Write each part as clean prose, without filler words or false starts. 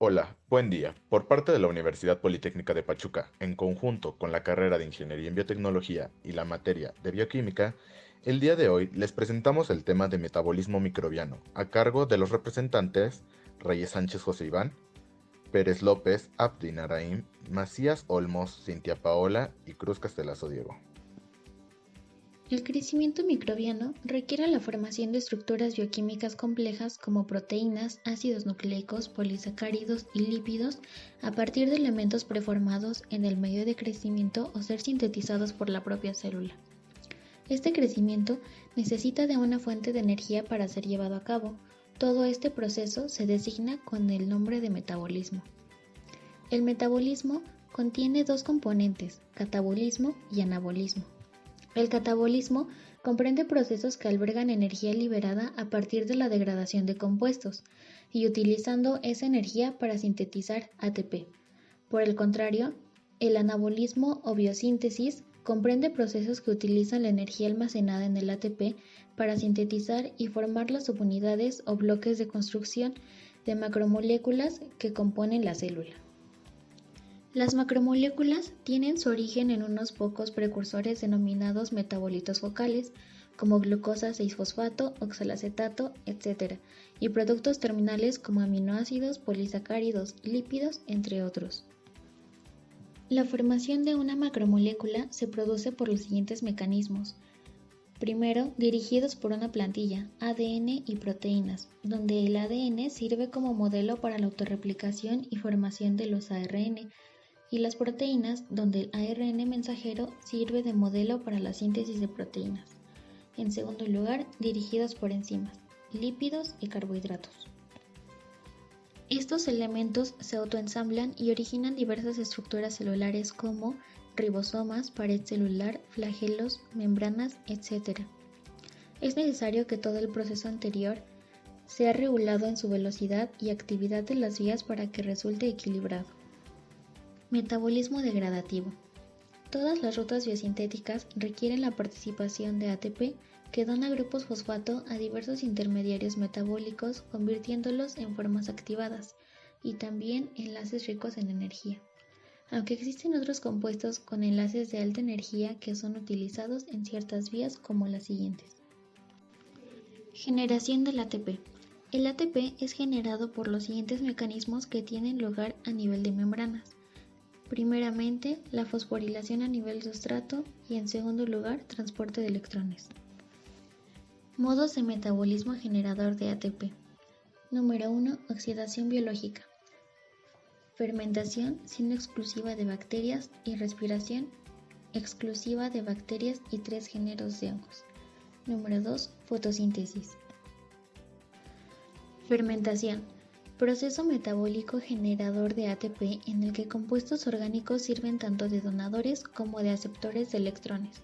Hola, buen día. Por parte de la Universidad Politécnica de Pachuca, en conjunto con la carrera de Ingeniería en Biotecnología y la materia de Bioquímica, el día de hoy les presentamos el tema de metabolismo microbiano, a cargo de los representantes Reyes Sánchez José Iván, Pérez López, Abdi Naraim, Macías Olmos, Cintia Paola y Cruz Castelazo Diego. El crecimiento microbiano requiere la formación de estructuras bioquímicas complejas como proteínas, ácidos nucleicos, polisacáridos y lípidos a partir de elementos preformados en el medio de crecimiento o ser sintetizados por la propia célula. Este crecimiento necesita de una fuente de energía para ser llevado a cabo. Todo este proceso se designa con el nombre de metabolismo. El metabolismo contiene dos componentes, catabolismo y anabolismo. El catabolismo comprende procesos que albergan energía liberada a partir de la degradación de compuestos y utilizando esa energía para sintetizar ATP. Por el contrario, el anabolismo o biosíntesis comprende procesos que utilizan la energía almacenada en el ATP para sintetizar y formar las subunidades o bloques de construcción de macromoléculas que componen la célula. Las macromoléculas tienen su origen en unos pocos precursores denominados metabolitos focales, como glucosa 6-fosfato, oxalacetato, etc., y productos terminales como aminoácidos, polisacáridos, lípidos, entre otros. La formación de una macromolécula se produce por los siguientes mecanismos. Primero, dirigidos por una plantilla, ADN y proteínas, donde el ADN sirve como modelo para la autorreplicación y formación de los ARN, y las proteínas, donde el ARN mensajero sirve de modelo para la síntesis de proteínas. En segundo lugar, dirigidos por enzimas, lípidos y carbohidratos. Estos elementos se autoensamblan y originan diversas estructuras celulares como ribosomas, pared celular, flagelos, membranas, etc. Es necesario que todo el proceso anterior sea regulado en su velocidad y actividad de las vías para que resulte equilibrado. Metabolismo degradativo. Todas las rutas biosintéticas requieren la participación de ATP que dona grupos fosfato a diversos intermediarios metabólicos convirtiéndolos en formas activadas y también enlaces ricos en energía. Aunque existen otros compuestos con enlaces de alta energía que son utilizados en ciertas vías como las siguientes. Generación del ATP. El ATP es generado por los siguientes mecanismos que tienen lugar a nivel de membranas. Primeramente, la fosforilación a nivel sustrato y en segundo lugar, transporte de electrones. Modos de metabolismo generador de ATP. Número 1. Oxidación biológica. Fermentación, siendo exclusiva de bacterias, y respiración, exclusiva de bacterias y 3 géneros de hongos. Número 2. Fotosíntesis. Fermentación. Proceso metabólico generador de ATP en el que compuestos orgánicos sirven tanto de donadores como de aceptores de electrones.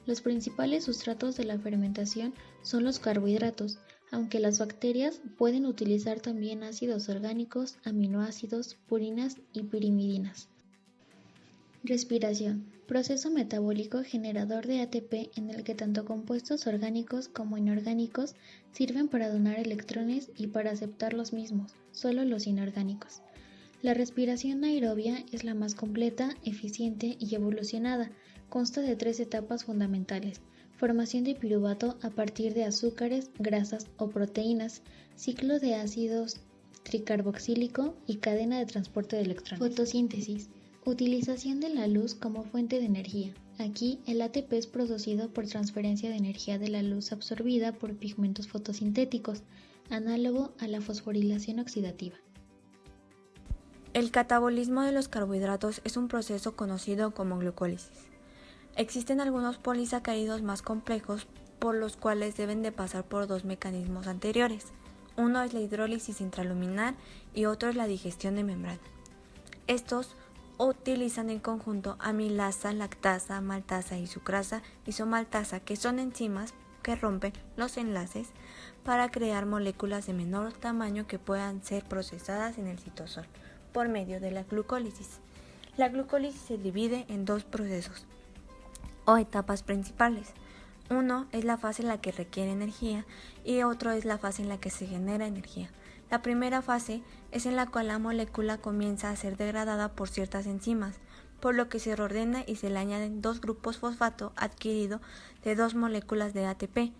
Los principales sustratos de la fermentación son los carbohidratos, aunque las bacterias pueden utilizar también ácidos orgánicos, aminoácidos, purinas y pirimidinas. Respiración. Proceso metabólico generador de ATP en el que tanto compuestos orgánicos como inorgánicos sirven para donar electrones y para aceptar los mismos, solo los inorgánicos. La respiración aerobia es la más completa, eficiente y evolucionada. Consta de 3 etapas fundamentales: formación de piruvato a partir de azúcares, grasas o proteínas, ciclo de ácidos tricarboxílico y cadena de transporte de electrones. Fotosíntesis. Utilización de la luz como fuente de energía. Aquí el ATP es producido por transferencia de energía de la luz absorbida por pigmentos fotosintéticos, análogo a la fosforilación oxidativa. El catabolismo de los carbohidratos es un proceso conocido como glucólisis. Existen algunos polisacáridos más complejos por los cuales deben de pasar por 2 mecanismos anteriores. Uno es la hidrólisis intraluminar y otro es la digestión de membrana. Estos utilizan en conjunto amilasa, lactasa, maltasa y sucrasa isomaltasa, que son enzimas que rompen los enlaces para crear moléculas de menor tamaño que puedan ser procesadas en el citosol por medio de la glucólisis. La glucólisis se divide en 2 procesos o etapas principales. Uno es la fase en la que requiere energía y otro es la fase en la que se genera energía. La primera fase es en la cual la molécula comienza a ser degradada por ciertas enzimas, por lo que se reordena y se le añaden 2 grupos fosfato adquirido de 2 moléculas de ATP,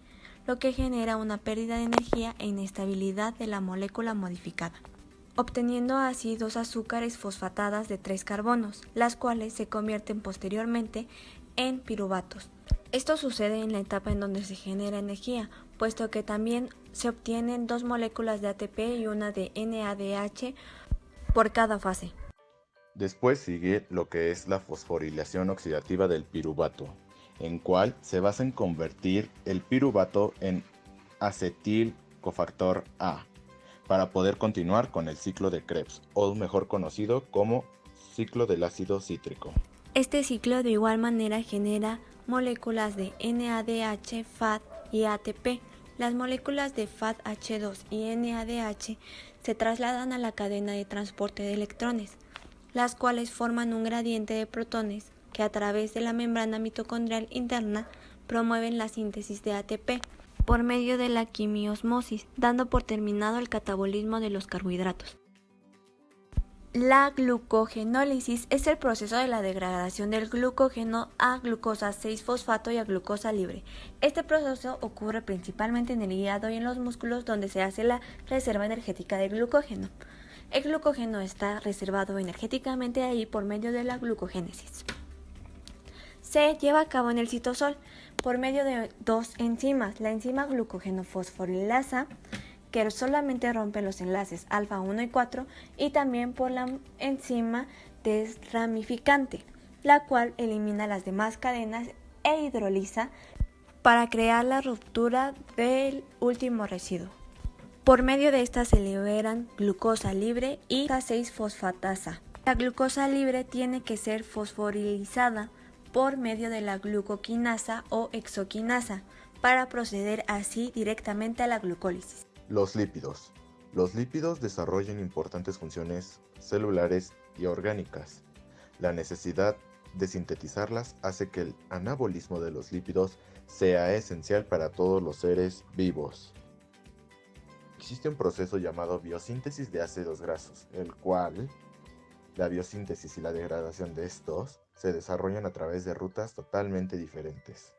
lo que genera una pérdida de energía e inestabilidad de la molécula modificada, obteniendo así 2 azúcares fosfatadas de 3 carbonos, las cuales se convierten posteriormente en piruvatos. Esto sucede en la etapa en donde se genera energía, puesto que también se obtienen 2 moléculas de ATP y una de NADH por cada fase. Después sigue lo que es la fosforilación oxidativa del piruvato, en cual se basa en convertir el piruvato en acetil cofactor A, para poder continuar con el ciclo de Krebs, o mejor conocido como ciclo del ácido cítrico. Este ciclo de igual manera genera moléculas de NADH, FAD y ATP. Las moléculas de FADH2 y NADH se trasladan a la cadena de transporte de electrones, las cuales forman un gradiente de protones que a través de la membrana mitocondrial interna promueven la síntesis de ATP por medio de la quimiosmosis, dando por terminado el catabolismo de los carbohidratos. La glucogenólisis es el proceso de la degradación del glucógeno a glucosa 6-fosfato y a glucosa libre. Este proceso ocurre principalmente en el hígado y en los músculos, donde se hace la reserva energética del glucógeno. El glucógeno está reservado energéticamente ahí por medio de la glucogénesis. Se lleva a cabo en el citosol por medio de 2 enzimas, la enzima glucogenofosforilasa, que solamente rompe los enlaces alfa 1 y 4, y también por la enzima desramificante, la cual elimina las demás cadenas e hidroliza para crear la ruptura del último residuo. Por medio de estas se liberan glucosa libre y 6-fosfatasa. La glucosa libre tiene que ser fosforilizada por medio de la glucoquinasa o exoquinasa para proceder así directamente a la glucólisis. Los lípidos. Los lípidos desarrollan importantes funciones celulares y orgánicas. La necesidad de sintetizarlas hace que el anabolismo de los lípidos sea esencial para todos los seres vivos. Existe un proceso llamado biosíntesis de ácidos grasos, el cual la biosíntesis y la degradación de estos se desarrollan a través de rutas totalmente diferentes.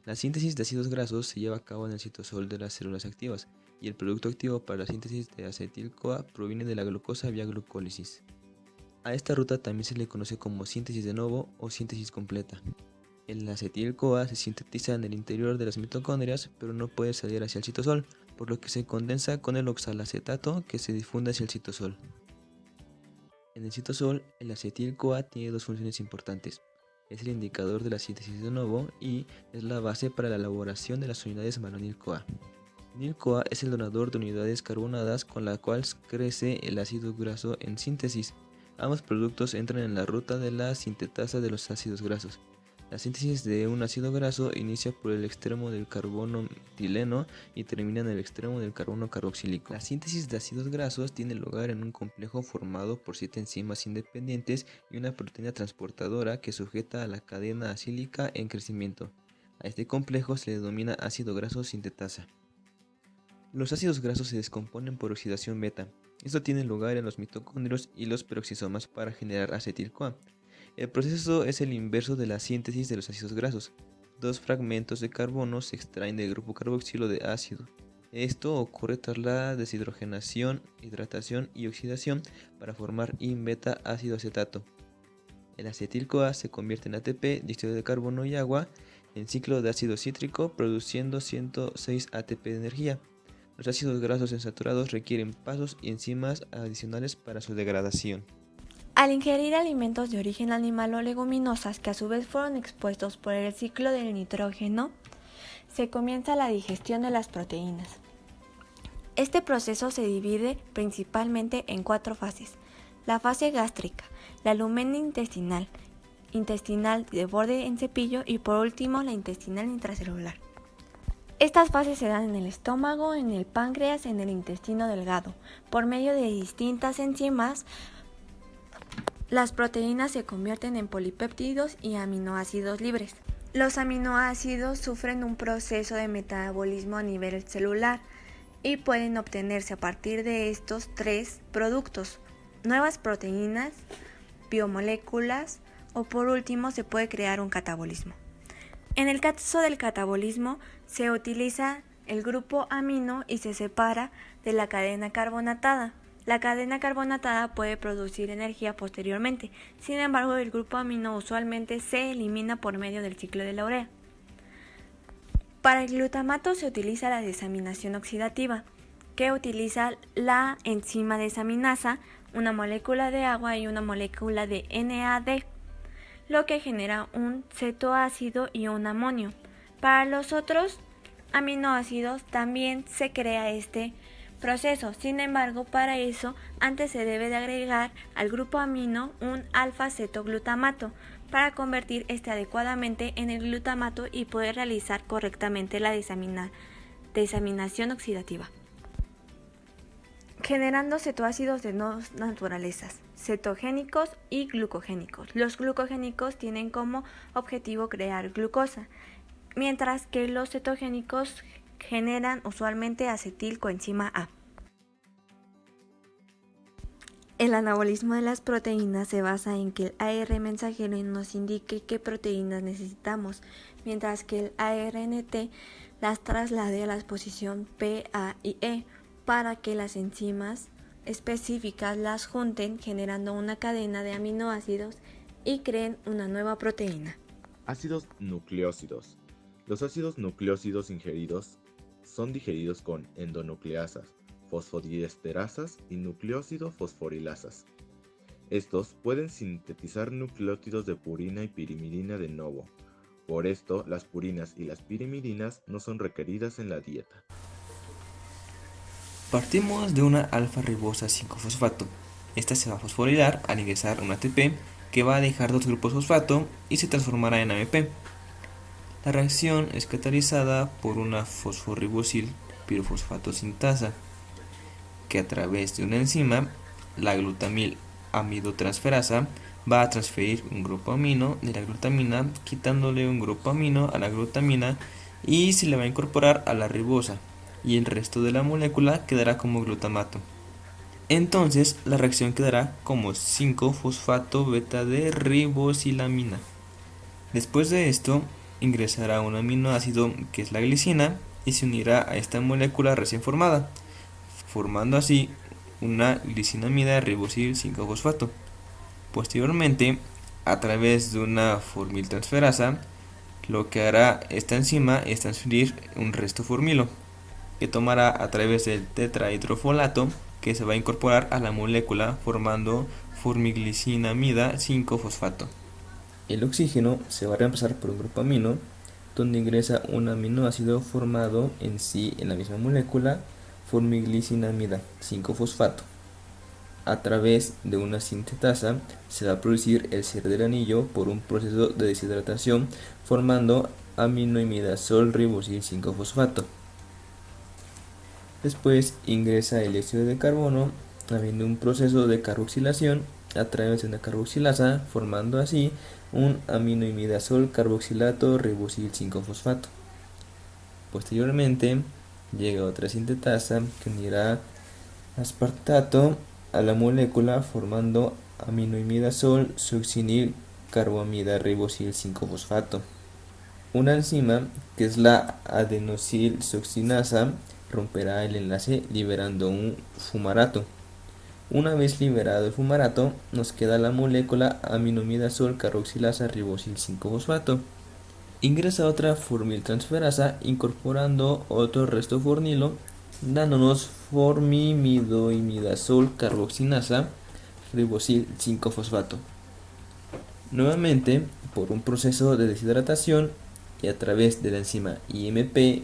La síntesis de ácidos grasos se lleva a cabo en el citosol de las células activas, y el producto activo para la síntesis de acetil-CoA proviene de la glucosa vía glucólisis. A esta ruta también se le conoce como síntesis de novo o síntesis completa. El acetil-CoA se sintetiza en el interior de las mitocondrias, pero no puede salir hacia el citosol, por lo que se condensa con el oxalacetato que se difunde hacia el citosol. En el citosol, el acetil-CoA tiene 2 funciones importantes. Es el indicador de la síntesis de novo y es la base para la elaboración de las unidades malonil-CoA. Nil-CoA es el donador de unidades carbonadas con la cual crece el ácido graso en síntesis. Ambos productos entran en la ruta de la sintetasa de los ácidos grasos. La síntesis de un ácido graso inicia por el extremo del carbono metileno y termina en el extremo del carbono carboxílico. La síntesis de ácidos grasos tiene lugar en un complejo formado por 7 enzimas independientes y una proteína transportadora que sujeta a la cadena acílica en crecimiento. A este complejo se le denomina ácido graso sintetasa. Los ácidos grasos se descomponen por oxidación beta. Esto tiene lugar en los mitocondrios y los peroxisomas para generar acetil-CoA. El proceso es el inverso de la síntesis de los ácidos grasos. 2 fragmentos de carbono se extraen del grupo carboxilo de ácido. Esto ocurre tras la deshidrogenación, hidratación y oxidación para formar IN-beta ácido acetato. El acetil-CoA se convierte en ATP, dióxido de carbono y agua en ciclo de ácido cítrico, produciendo 106 ATP de energía. Los ácidos grasos insaturados requieren pasos y enzimas adicionales para su degradación. Al ingerir alimentos de origen animal o leguminosas que a su vez fueron expuestos por el ciclo del nitrógeno, se comienza la digestión de las proteínas. Este proceso se divide principalmente en 4 fases: la fase gástrica, la lumen intestinal, intestinal de borde en cepillo y por último la intestinal intracelular. Estas fases se dan en el estómago, en el páncreas, en el intestino delgado. Por medio de distintas enzimas, las proteínas se convierten en polipéptidos y aminoácidos libres. Los aminoácidos sufren un proceso de metabolismo a nivel celular y pueden obtenerse a partir de estos tres productos: nuevas proteínas, biomoléculas o por último se puede crear un catabolismo. En el caso del catabolismo se utiliza el grupo amino y se separa de la cadena carbonatada. La cadena carbonatada puede producir energía posteriormente, sin embargo el grupo amino usualmente se elimina por medio del ciclo de la urea. Para el glutamato se utiliza la desaminación oxidativa, que utiliza la enzima desaminasa, una molécula de agua y una molécula de NAD, lo que genera un cetoácido y un amonio. Para los otros aminoácidos también se crea este proceso, sin embargo para eso antes se debe de agregar al grupo amino un alfa-cetoglutamato para convertir este adecuadamente en el glutamato y poder realizar correctamente la desaminación oxidativa, generando cetoácidos de dos naturalezas, cetogénicos y glucogénicos. Los glucogénicos tienen como objetivo crear glucosa, mientras que los cetogénicos generan usualmente acetilcoenzima A. El anabolismo de las proteínas se basa en que el AR mensajero nos indique qué proteínas necesitamos, mientras que el ARNT las traslade a la posición P, A y E para que las enzimas específicas las junten generando una cadena de aminoácidos y creen una nueva proteína. Ácidos nucleósidos. Los ácidos nucleósidos ingeridos son digeridos con endonucleasas, fosfodiesterasas y nucleósido-fosforilasas. Estos pueden sintetizar nucleótidos de purina y pirimidina de novo. Por esto, las purinas y las pirimidinas no son requeridas en la dieta. Partimos de una alfa-ribosa 5-fosfato. Esta se va a fosforilar al ingresar un ATP que va a dejar dos grupos fosfato y se transformará en AMP. La reacción es catalizada por una fosforribosil pirofosfato sintasa, que a través de una enzima, la glutamil amidotransferasa, va a transferir un grupo amino de la glutamina, quitándole un grupo amino a la glutamina y se le va a incorporar a la ribosa, y el resto de la molécula quedará como glutamato. Entonces la reacción quedará como 5-fosfato beta de ribosilamina. Después de esto ingresará un aminoácido que es la glicina y se unirá a esta molécula recién formada, formando así una glicinamida ribosil 5-fosfato. Posteriormente, a través de una formiltransferasa, lo que hará esta enzima es transferir un resto formilo, que tomará a través del tetrahidrofolato, que se va a incorporar a la molécula formando formiglicinamida 5-fosfato. El oxígeno se va a reemplazar por un grupo amino, donde ingresa un aminoácido formado en sí en la misma molécula, formiglicinamida 5-fosfato. A través de una sintetasa se va a producir el cierre del anillo por un proceso de deshidratación, formando aminoimidazol ribosil 5-fosfato. Después ingresa el dióxido de carbono, habiendo un proceso de carboxilación a través de una carboxilasa, formando así un aminoimidazol carboxilato ribosil 5-fosfato. Posteriormente llega otra sintetasa que unirá aspartato a la molécula formando aminoimidazol succinil carboamida ribosil 5-fosfato. Una enzima que es la adenosilsuccinasa romperá el enlace liberando un fumarato. Una vez liberado el fumarato, nos queda la molécula aminomidazol carboxilasa ribosil 5-fosfato. Ingresa otra formiltransferasa incorporando otro resto fornilo, dándonos formimidoimidazol carboxinasa ribosil 5-fosfato. Nuevamente, por un proceso de deshidratación y a través de la enzima IMP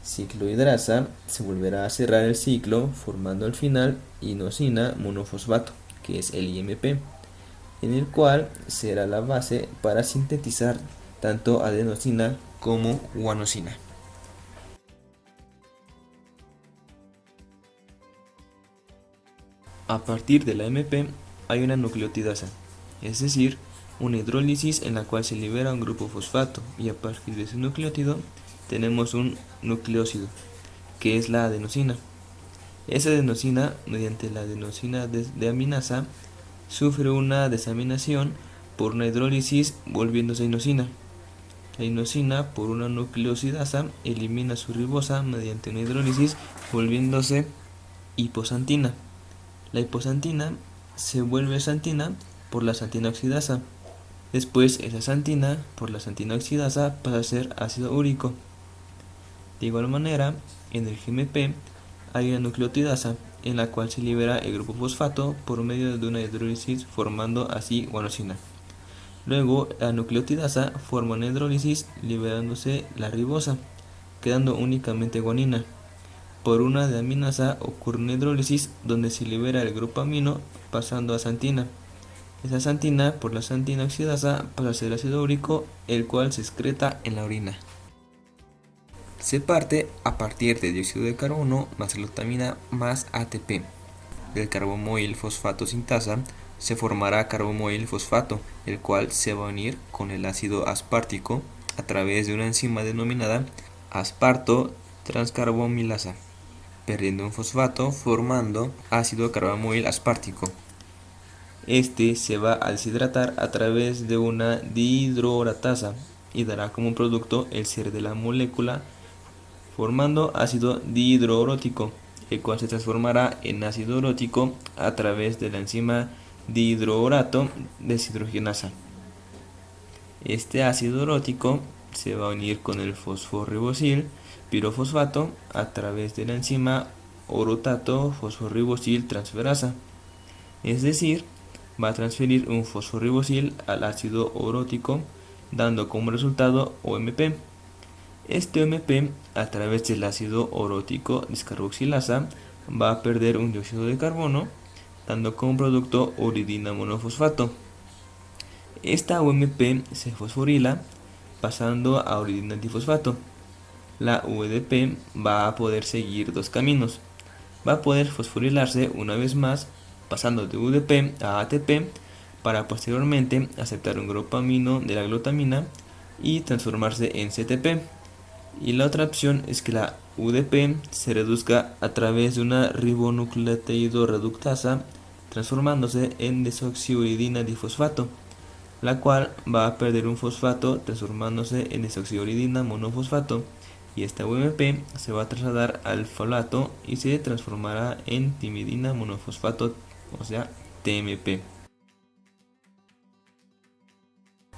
ciclohidrasa, se volverá a cerrar el ciclo formando al final inosina monofosfato, que es el IMP, en el cual será la base para sintetizar tanto adenosina como guanosina. A partir de la AMP hay una nucleotidasa, es decir, una hidrólisis en la cual se libera un grupo fosfato y a partir de ese nucleótido tenemos un nucleósido, que es la adenosina. Esa adenosina, mediante la adenosina deaminasa, sufre una desaminación por una hidrólisis volviéndose inosina. La inosina, por una nucleosidasa, elimina su ribosa mediante una hidrólisis volviéndose hiposantina. La hiposantina se vuelve santina por la santina oxidasa. Después esa santina por la santina oxidasa pasa a ser ácido úrico. De igual manera, en el GMP hay una nucleotidasa en la cual se libera el grupo fosfato por medio de una hidrólisis formando así guanosina. Luego la nucleotidasa forma una hidrólisis liberándose la ribosa, quedando únicamente guanina. Por una deaminasa ocurre una hidrólisis donde se libera el grupo amino pasando a santina. Esa santina por la santina oxidasa pasa a ser ácido úrico, el cual se excreta en la orina. Se parte a partir de dióxido de carbono más glutamina más ATP. Del carbomoil fosfato sintasa se formará carbomoil fosfato, el cual se va a unir con el ácido aspartico a través de una enzima denominada asparto transcarbamilasa, perdiendo un fosfato formando ácido carbamoil aspartico. Este se va a deshidratar a través de una dihidrolatasa y dará como producto el cierre de la molécula formando ácido dihidrorótico, el cual se transformará en ácido urótico a través de la enzima dihidrourato deshidrogenasa. Este ácido urótico se va a unir con el fosforribosil pirofosfato a través de la enzima orotato fosforribosil transferasa, es decir, va a transferir un fosforribosil al ácido urótico, dando como resultado OMP. Este OMP, a través del ácido urótico descarboxilasa, va a perder un dióxido de carbono, dando como producto uridina monofosfato. Esta OMP se fosforila, pasando a uridina difosfato. La UDP va a poder seguir dos caminos. Va a poder fosforilarse una vez más, pasando de UDP a ATP, para posteriormente aceptar un grupo amino de la glutamina y transformarse en CTP. Y la otra opción es que la UDP se reduzca a través de una ribonucleótido reductasa, transformándose en desoxiuridina difosfato, la cual va a perder un fosfato transformándose en desoxiuridina monofosfato, y esta UMP se va a trasladar al folato y se transformará en timidina monofosfato, o sea, TMP.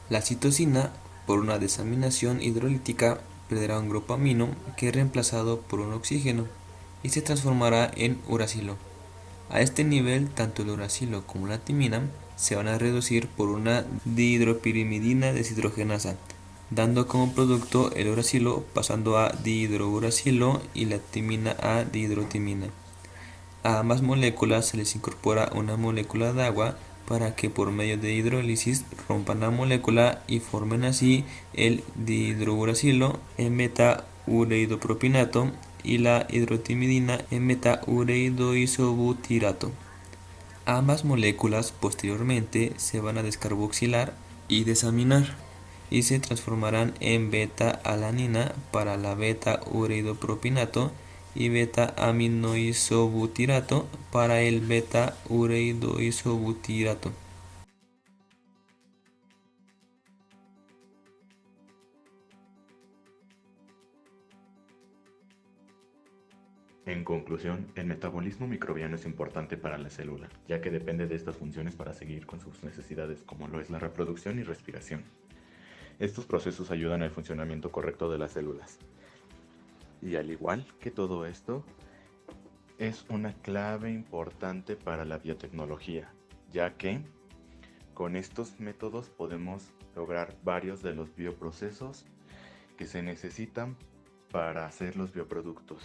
La citosina, por una desaminación hidrolítica, perderá un grupo amino que es reemplazado por un oxígeno y se transformará en uracilo. A este nivel, tanto el uracilo como la timina se van a reducir por una dihidropirimidina deshidrogenasa, dando como producto el uracilo pasando a dihidrouracilo y la timina a dihidrotimina. A ambas moléculas se les incorpora una molécula de agua para que por medio de hidrólisis rompan la molécula y formen así el dihidrouracilo en beta-ureidopropinato y la hidrotimidina en beta-ureidoisobutirato. Ambas moléculas posteriormente se van a descarboxilar y desaminar y se transformarán en beta-alanina para la beta-ureidopropinato y beta-aminoisobutirato para el beta-ureidoisobutirato. En conclusión, el metabolismo microbiano es importante para la célula, ya que depende de estas funciones para seguir con sus necesidades, como lo es la reproducción y respiración. Estos procesos ayudan al funcionamiento correcto de las células. Y al igual que todo esto, es una clave importante para la biotecnología, ya que con estos métodos podemos lograr varios de los bioprocesos que se necesitan para hacer los bioproductos.